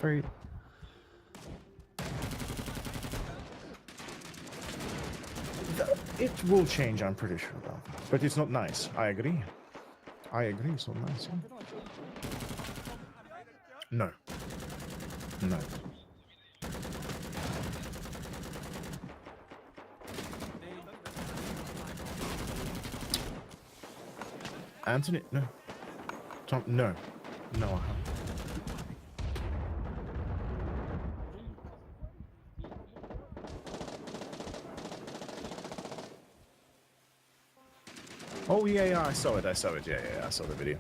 very... It will change, I'm pretty sure about that. But it's not nice. I agree. I agree, it's not nice. Yeah. No. No. Anthony? No. Tom? No. No, I haven't. Oh, yeah, I saw it, yeah, I saw the video.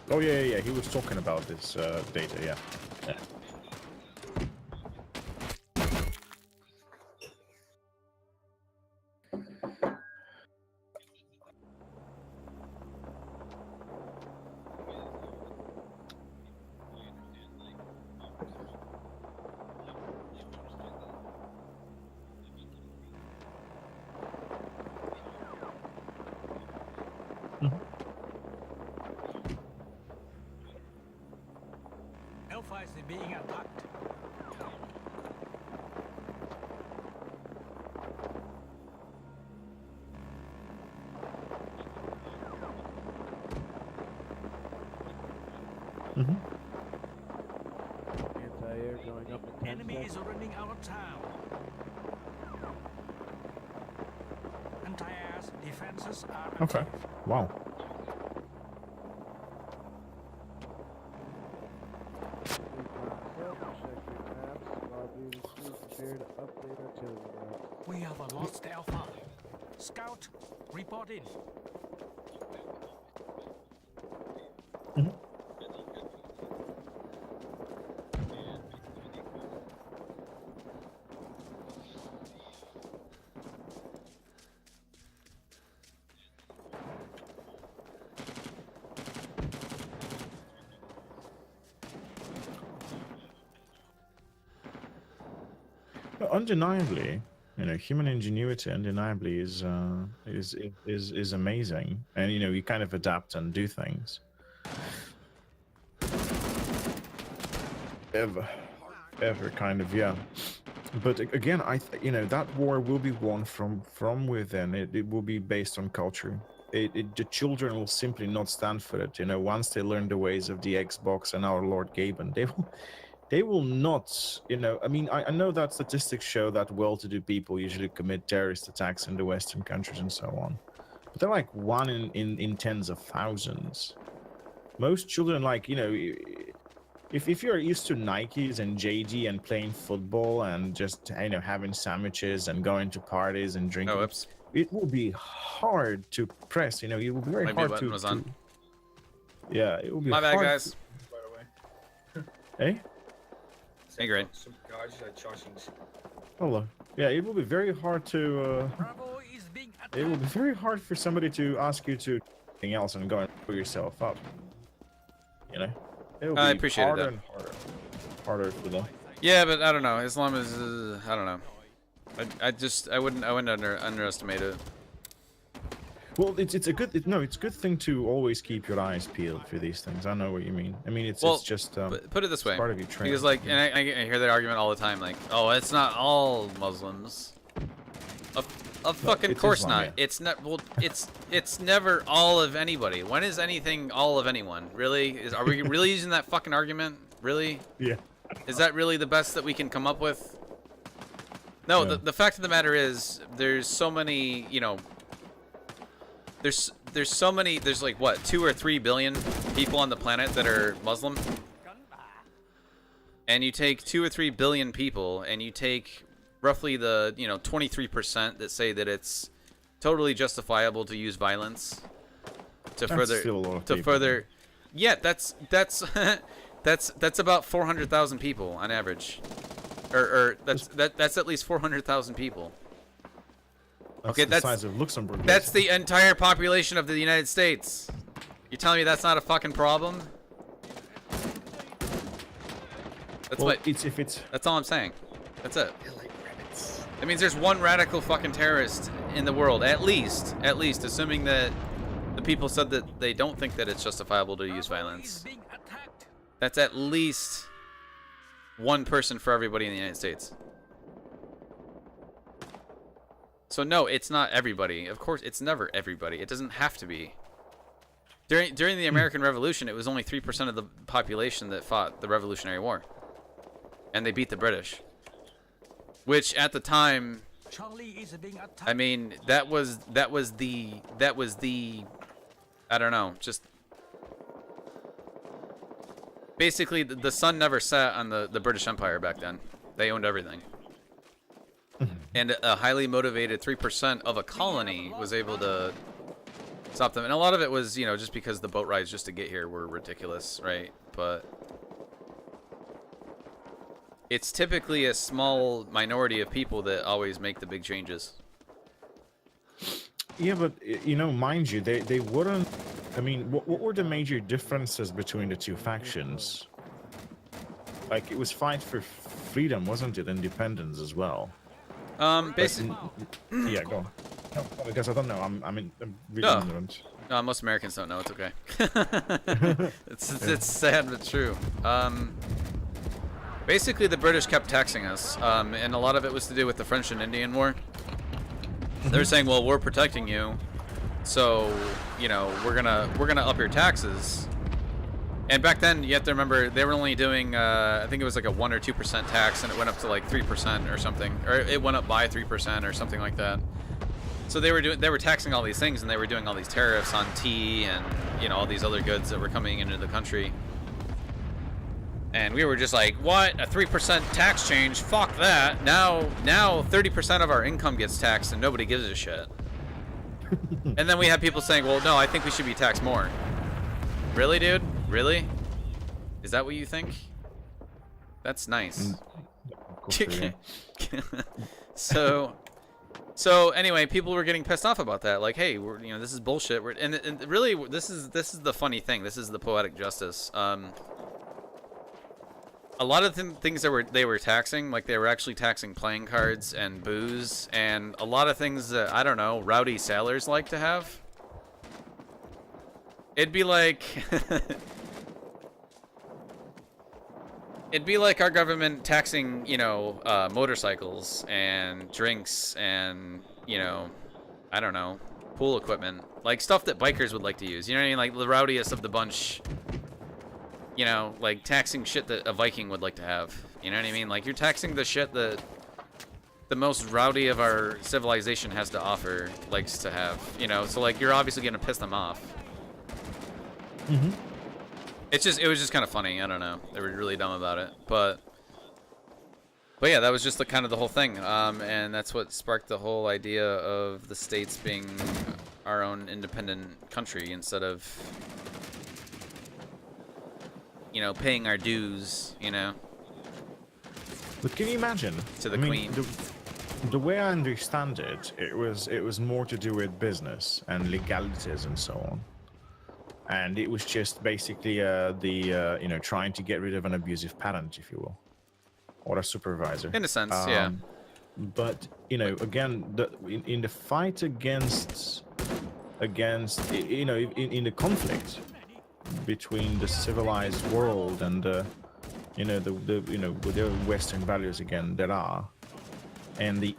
Oh, yeah, he was talking about this data, yeah. Alpha is being attacked. Anti-air going up in 10 Enemy seconds. is running out of town. Anti-air defenses are Okay. active. Wow. We have a lost Alpha. Scout, report in. Undeniably, you know, human ingenuity undeniably is amazing, and you know, you kind of adapt and do things. Ever kind of, yeah. But again, you know, that war will be won from within. It will be based on culture. The children will simply not stand for it. You know, once they learn the ways of the Xbox and our Lord Gaben, they will not, you know, I mean, I know that statistics show that well-to-do people usually commit terrorist attacks in the Western countries and so on. But they're like one in tens of thousands. Most children, like, you know, if you're used to Nikes and JD and playing football and just, you know, having sandwiches and going to parties and drinking, Oh, oops. it will be hard to press, you know, it will be very My hard button was on. Yeah, it will be My hard. bad, guys. By the way. Hey? Hey, great. Some guys are charging. Hello. Yeah, it will be very hard to, Bravo is being attacked. it will be very hard for somebody to ask you to do anything else and go and pull yourself up. You know? It will be I appreciate harder that. and harder for them. Yeah, but I don't know. As long as I don't know. I wouldn't underestimate it. Well, it's a good it's a good thing to always keep your eyes peeled for these things. I know what you mean. I mean, it's just put it this way, part of your training. because like, and I hear that argument all the time, like, oh, it's not all Muslims. Of fucking it's course Islam, not. yeah. It's not. Well, it's never all of anybody. When is anything all of anyone? Really? Are we really using that fucking argument? Really? Yeah. Is that really the best that we can come up with? No, Yeah. the fact of the matter is, there's so many, you know, there's so many, there's like, what, 2 or 3 billion people on the planet that are Muslim? And you take 2 or 3 billion people, and you take roughly the, you know, 23% that say that it's totally justifiable to use violence to That's still a lot of people. further. Yeah, that's that's about 400,000 people on average, or that's at least 400,000 people. That's Okay, the that's size of Luxembourg. That's basically. the entire population of the United States. You're telling me that's not a fucking problem? That's Well, what. it's That's all I'm saying. That's it. I like rabbits. That means there's one radical fucking terrorist in the world, at least, assuming that the people said that they don't think that it's justifiable to use violence. Being attacked. That's at least one person for everybody in the United States. So no, it's not everybody. Of course, it's never everybody. It doesn't have to be. During the American Revolution, it was only 3% of the population that fought the Revolutionary War, and they beat the British. Which at the time, Charlie is being attacked. I mean, that was the I don't know, just basically the sun never set on the British Empire back then. They owned everything. And a highly motivated 3% of a colony was able to stop them. And a lot of it was, you know, just because the boat rides just to get here were ridiculous, right? But it's typically a small minority of people that always make the big changes. Yeah, but you know, mind you, they wouldn't. I mean, what were the major differences between the two factions? Like, it was fight for freedom, wasn't it? Independence as well. Basically, Yeah, go on. No, because I don't know. I'm really No. ignorant. no, most Americans don't know. It's okay. It's sad but true. Basically, the British kept taxing us, and a lot of it was to do with the French and Indian War. They're saying, "Well, we're protecting you, so you know we're gonna up your taxes." And back then, you have to remember they were only doing, I think it was like a 1 or 2% tax, and it went up to like 3% or something, or it went up by 3% or something like that. So they were taxing all these things, and they were doing all these tariffs on tea and you know all these other goods that were coming into the country. And we were just like, what? A 3% tax change? Fuck that. Now 30% of our income gets taxed and nobody gives a shit. And then we have people saying, well, no, I think we should be taxed more. Really, dude? Really? Is that what you think? That's nice. So anyway, people were getting pissed off about that. Like, hey, this is bullshit. And really, this is the funny thing. This is the poetic justice. A lot of things that they were taxing, like they were actually taxing playing cards and booze, and a lot of things that, I don't know, rowdy sailors like to have. It'd be like our government taxing, motorcycles and drinks and, I don't know, pool equipment, like stuff that bikers would like to use. You know what I mean? Like the rowdiest of the bunch. Like taxing shit that a Viking would like to have. You know what I mean? Like you're taxing the shit that the most rowdy of our civilization has to offer, likes to have. So like you're obviously gonna piss them off. Mm-hmm. It was just kind of funny. I don't know. They were really dumb about it, but yeah, that was just the kind of the whole thing. And that's what sparked the whole idea of the states being our own independent country instead of paying our dues, But can you imagine? to the queen. The way I understand it, it was more to do with business and legalities and so on. And it was just basically trying to get rid of an abusive parent, if you will, or a supervisor. In a sense, yeah. But again, in the fight against in the conflict between the civilized world and the Western values again there are, and the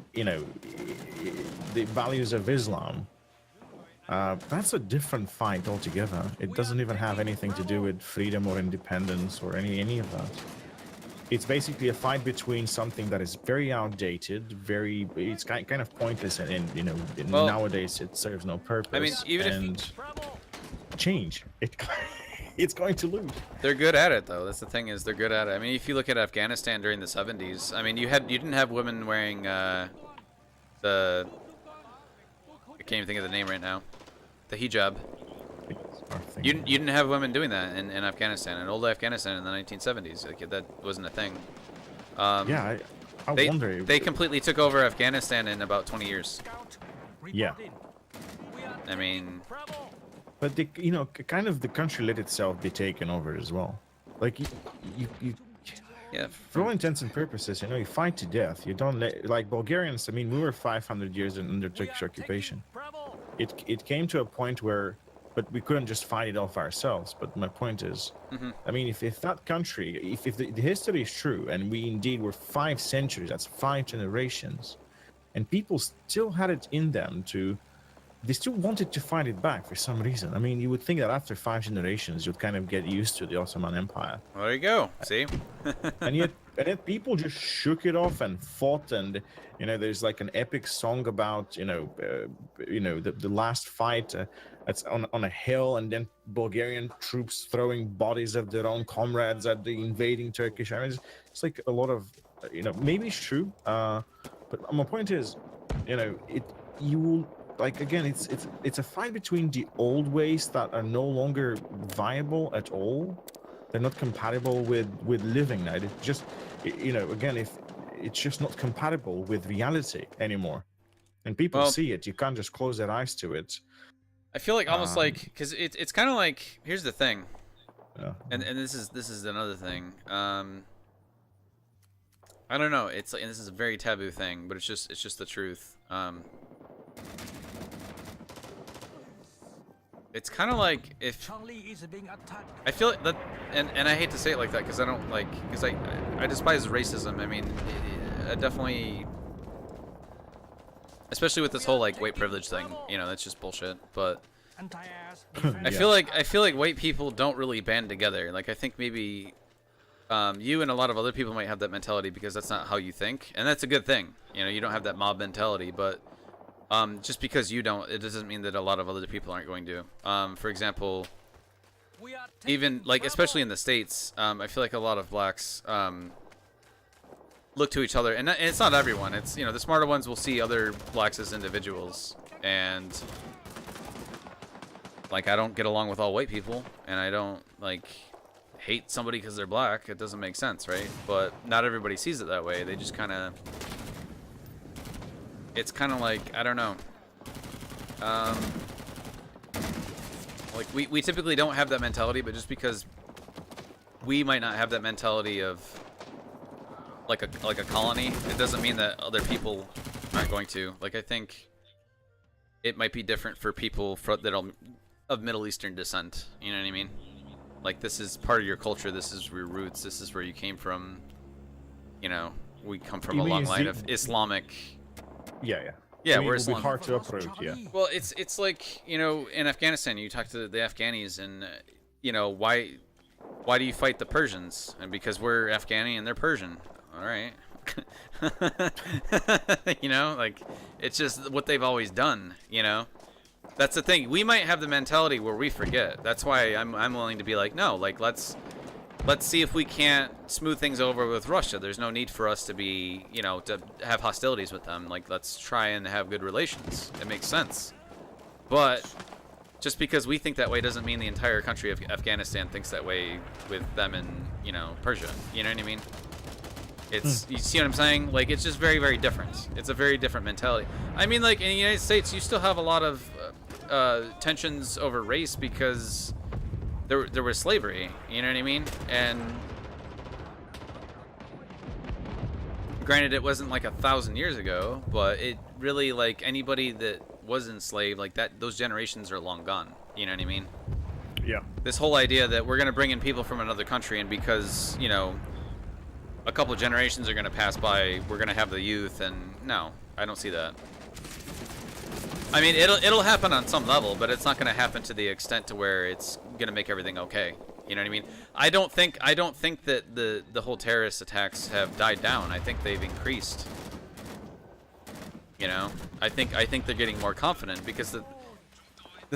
values of Islam, that's a different fight altogether. It doesn't even have anything to do with freedom or independence or any of that. It's basically a fight between something that is very outdated, it's kind of pointless, and Well, nowadays it serves no purpose. I mean, even and if change it's going to lose. they're good at it, though. That's the thing, is they're good at it. I mean, if you look at Afghanistan during the 70s, I mean, you didn't have women wearing I can't even think of the name right now, the hijab. You didn't have women doing that in Afghanistan, in old Afghanistan in the 1970s. Like, that wasn't a thing. Yeah, I wonder. They completely took over Afghanistan in about 20 years. Scout, Yeah. reporting. We are I mean, Bravo. But kind of the country let itself be taken over as well. Like Yeah. For all intents and purposes, you know, you fight to death. You don't like Bulgarians. I mean, we were 500 years under Turkish occupation. Bravo. It came to a point where, but we couldn't just fight it off ourselves. But my point is, I mean, if that country, if the history is true, and we indeed were 5 centuries, that's 5 generations, and people still had it in them to, they still wanted to fight it back for some reason. I mean, you would think that after 5 generations, you'd kind of get used to the Ottoman Empire. Well, there you go. See? and yet people just shook it off and fought. And you know, there's like an epic song about the last fight. It's on a hill, and then Bulgarian troops throwing bodies of their own comrades at the invading Turkish army. It's like a lot of, maybe it's true, but my point is, you will, like, again, it's a fight between the old ways that are no longer viable at all. They're not compatible with living now. It just, again, if it's just not compatible with reality anymore, and people see it, you can't just close their eyes to it. I feel like almost like, because it's kind of like, here's the thing, Yeah. and this is another thing. I don't know. It's like, and this is a very taboo thing, but it's just the truth. It's kind of like if Charlie is being attacked. I feel like that, and I hate to say it like that because I don't like, because I despise racism. I mean, I definitely, especially with this whole like white privilege thing, that's just bullshit. But Anti-ass. I feel like white people don't really band together. Like, I think maybe you and a lot of other people might have that mentality because that's not how you think, and that's a good thing. You don't have that mob mentality, but just because you don't, it doesn't mean that a lot of other people aren't going to. For example, even like, especially in the States, I feel like a lot of blacks look to each other, and it's not everyone. It's, the smarter ones will see other blacks as individuals, and like, I don't get along with all white people, and I don't like hate somebody because they're black. It doesn't make sense, right? But not everybody sees it that way. They just kind of, it's kind of like, I don't know. Like, we typically don't have that mentality, but just because we might not have that mentality of like a colony, it doesn't mean that other people aren't going to. Like, I think it might be different for people that are of Middle Eastern descent. You know what I mean? Like, this is part of your culture. This is your roots. This is where you came from. We come from a long line of Islamic. Yeah. Yeah, I mean, we're it'll be Islam. hard to uproot. Yeah. Well, it's like, in Afghanistan, you talk to the Afghanis, and why do you fight the Persians? And because we're Afghani and they're Persian. All right. Like, it's just what they've always done. That's the thing. We might have the mentality where we forget. That's why I'm willing to be like, no, like, let's see if we can't smooth things over with Russia. There's no need for us to be, to have hostilities with them. Like, let's try and have good relations. It makes sense. But just because we think that way doesn't mean the entire country of Afghanistan thinks that way with them in, Persia. You know what I mean? It's, you see what I'm saying? Like, it's just very, very different. It's a very different mentality. I mean, like, in the United States, you still have a lot of tensions over race because there was slavery, you know what I mean? And granted, it wasn't like 1,000 years ago, but it really, like, anybody that was enslaved, like, that, those generations are long gone, you know what I mean? Yeah. This whole idea that we're gonna bring in people from another country, and because, a couple of generations are gonna pass by, we're gonna have the youth, and no, I don't see that. I mean, it'll happen on some level, but it's not going to happen to the extent to where it's going to make everything okay. You know what I mean? I don't think that the whole terrorist attacks have died down. I think they've increased. I think they're getting more confident because the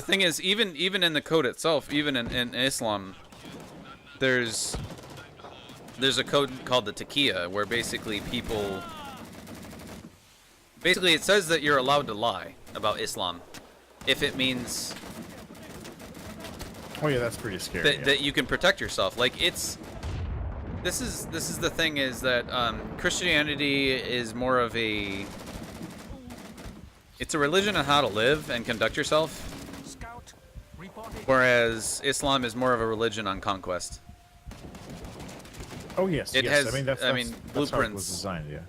thing is, even in the code itself, even in Islam, there's a code called the taqiyya, where basically it says that you're allowed to lie about Islam if it means Oh yeah, that's pretty scary. that you can protect yourself. Like, this is the thing, is that Christianity is more of it's a religion on how to live and conduct yourself, Scout reported. whereas Islam is more of a religion on conquest. Oh yes, It yes. has- I mean, that's how it was blueprints. designed. Yeah.